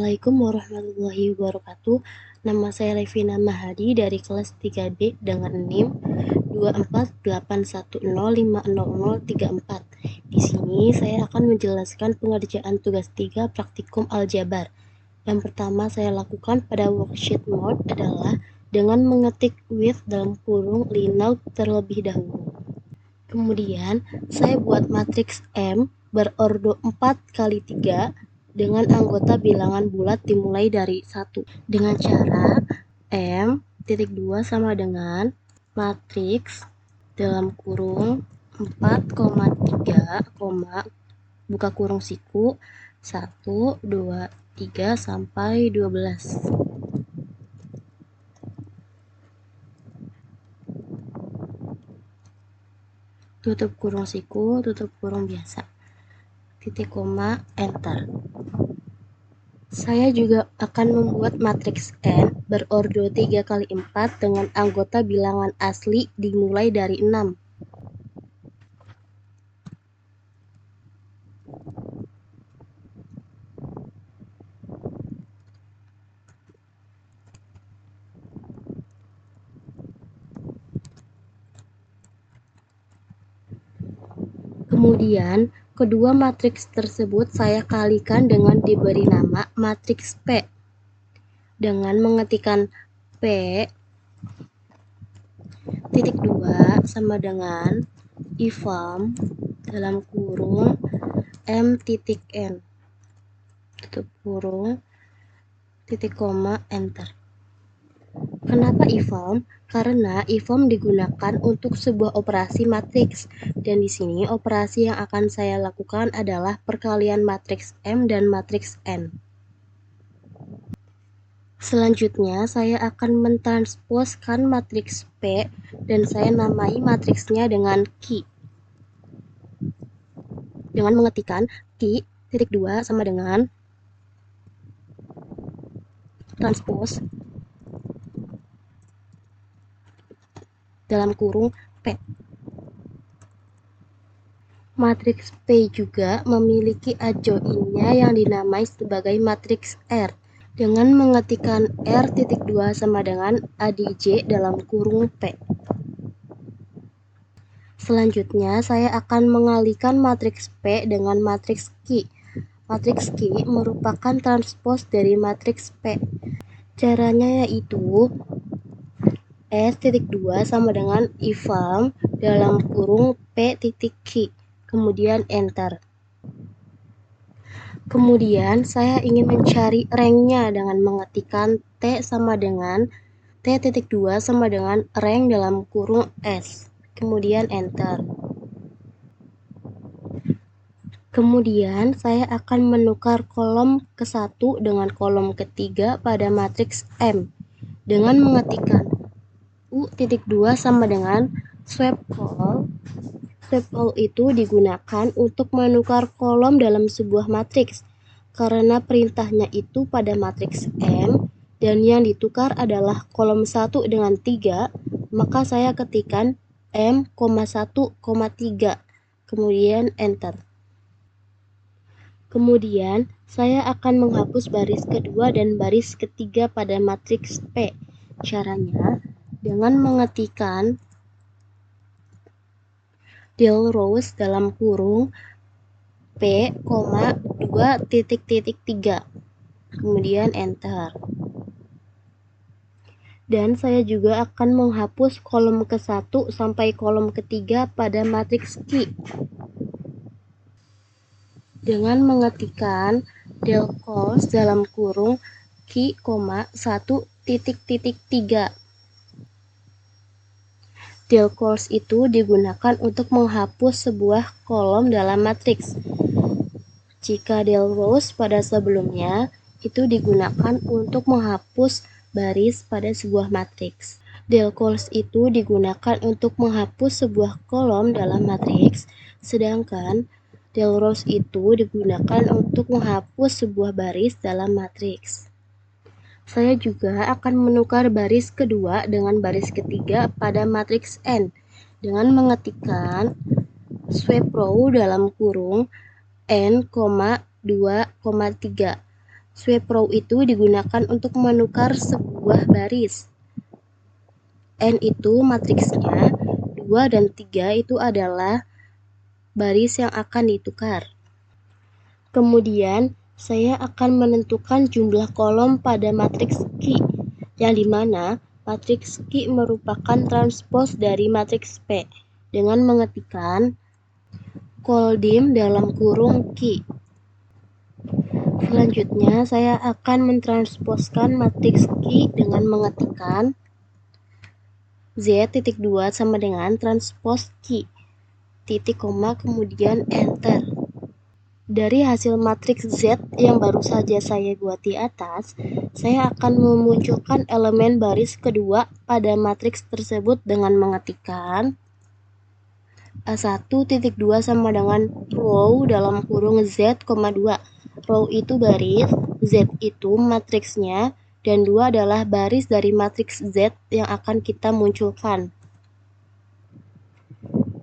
Assalamualaikum warahmatullahi wabarakatuh. Nama saya Levina Mahadi dari kelas 3D dengan NIM 24810500034. Di sini saya akan menjelaskan pengerjaan tugas 3 praktikum aljabar. Yang pertama saya lakukan pada worksheet mode adalah dengan mengetik with dalam kurung Linux terlebih dahulu. Kemudian saya buat matriks M berordo 4x3 dengan anggota bilangan bulat dimulai dari 1 dengan cara M.2 sama dengan matriks dalam kurung 4,3, buka kurung siku 1, 2, 3 sampai 12. Tutup kurung siku, tutup kurung biasa. Titik koma, enter. Saya juga akan membuat matriks N berordo 3x4 dengan anggota bilangan asli dimulai dari 6. Kemudian, kedua matriks tersebut saya kalikan dengan diberi nama matriks P. Dengan mengetikkan P titik 2 sama dengan ifam dalam kurung M titik N tutup kurung titik koma enter. Kenapa ifam? Karena ifam digunakan untuk sebuah operasi matriks, dan di sini operasi yang akan saya lakukan adalah perkalian matriks M dan matriks N. Selanjutnya, saya akan mentransposkan matriks P dan saya namai matriksnya dengan Q. Dengan mengetikkan Q titik 2 sama dengan transpose dalam kurung P. Matriks P juga memiliki adjoinnya yang dinamai sebagai matriks R. Dengan mengetikkan R.2 sama dengan ADJ dalam kurung P. Selanjutnya, saya akan mengalihkan matriks P dengan matriks Q. Matriks Q merupakan transpos dari matriks P. Caranya yaitu S.2 sama dengan ifam dalam kurung P titik Q. Kemudian enter. Kemudian saya ingin mencari ranknya dengan mengetikkan T sama dengan T.2 sama dengan rank dalam kurung S. Kemudian enter. Kemudian saya akan menukar kolom ke-1 dengan kolom ketiga pada matriks M dengan mengetikkan U.2 sama dengan swap call. Swap call itu digunakan untuk menukar kolom dalam sebuah matriks. Karena perintahnya itu pada matriks M dan yang ditukar adalah kolom 1 dengan 3, maka saya ketikkan M,1,3, kemudian enter. Kemudian, saya akan menghapus baris kedua dan baris ketiga pada matriks P. Caranya, dengan mengetikkan del rows dalam kurung P, 2,3, kemudian enter. Dan saya juga akan menghapus kolom ke-1 sampai kolom ketiga pada matriks Q. Dengan mengetikkan del calls dalam kurung Q, 1,3. Del calls itu digunakan untuk menghapus sebuah kolom dalam matriks. Jika del rows pada sebelumnya itu digunakan untuk menghapus baris pada sebuah matriks. Del calls itu digunakan untuk menghapus sebuah kolom dalam matriks, sedangkan del rows itu digunakan untuk menghapus sebuah baris dalam matriks. Saya juga akan menukar baris kedua dengan baris ketiga pada matriks N dengan mengetikkan swap row dalam kurung N, 2,3, Swipe row itu digunakan untuk menukar sebuah baris. N itu matriksnya, 2 dan 3 itu adalah baris yang akan ditukar. Kemudian, saya akan menentukan jumlah kolom pada matriks Q, yang dimana matriks Q merupakan transpos dari matriks P, dengan mengetikkan koldim dalam kurung Q. Selanjutnya, saya akan mentransposkan matriks Q dengan mengetikkan Z.2 sama dengan transpos Q, titik koma, kemudian enter. Dari hasil matriks Z yang baru saja saya buat di atas, saya akan memunculkan elemen baris kedua pada matriks tersebut dengan mengetikkan A1.2 sama dengan row dalam kurung Z, 2. Row itu baris, Z itu matriksnya, dan 2 adalah baris dari matriks Z yang akan kita munculkan.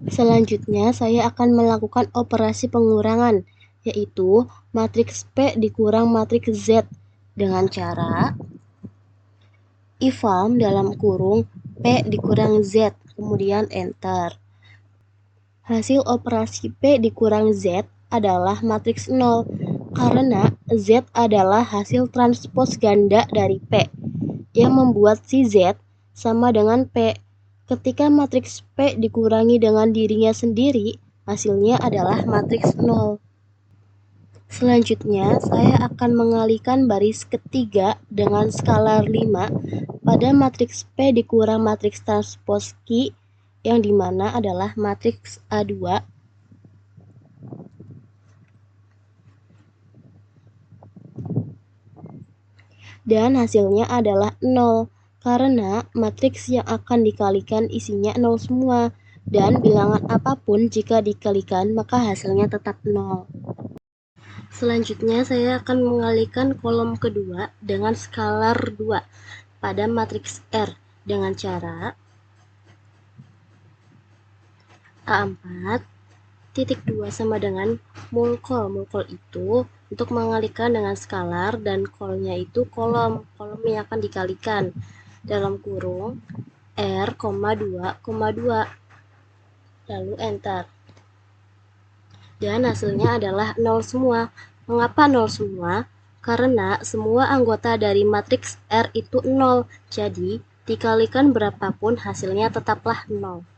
Selanjutnya, saya akan melakukan operasi pengurangan, yaitu matriks P dikurang matriks Z dengan cara eval dalam kurung P dikurang Z, kemudian enter. Hasil operasi P dikurang Z adalah matriks 0, karena Z adalah hasil transpos ganda dari P, yang membuat si Z sama dengan P. Ketika matriks P dikurangi dengan dirinya sendiri, hasilnya adalah matriks 0. Selanjutnya, saya akan mengalihkan baris ketiga dengan skalar 5 pada matriks P dikurang matriks transpos Q, yang dimana adalah matriks A2. Dan hasilnya adalah 0, karena matriks yang akan dikalikan isinya 0 semua, dan bilangan apapun jika dikalikan maka hasilnya tetap 0. Selanjutnya, saya akan mengalihkan kolom kedua dengan skalar 2 pada matriks R dengan cara A4 titik 2 sama dengan mulkol. Mulkol itu untuk mengalihkan dengan skalar, dan kolnya itu kolom yang akan dikalikan dalam kurung R, 2, lalu enter. Dan hasilnya adalah 0 semua. Mengapa 0 semua? Karena semua anggota dari matriks R itu 0, jadi dikalikan berapapun hasilnya tetaplah 0.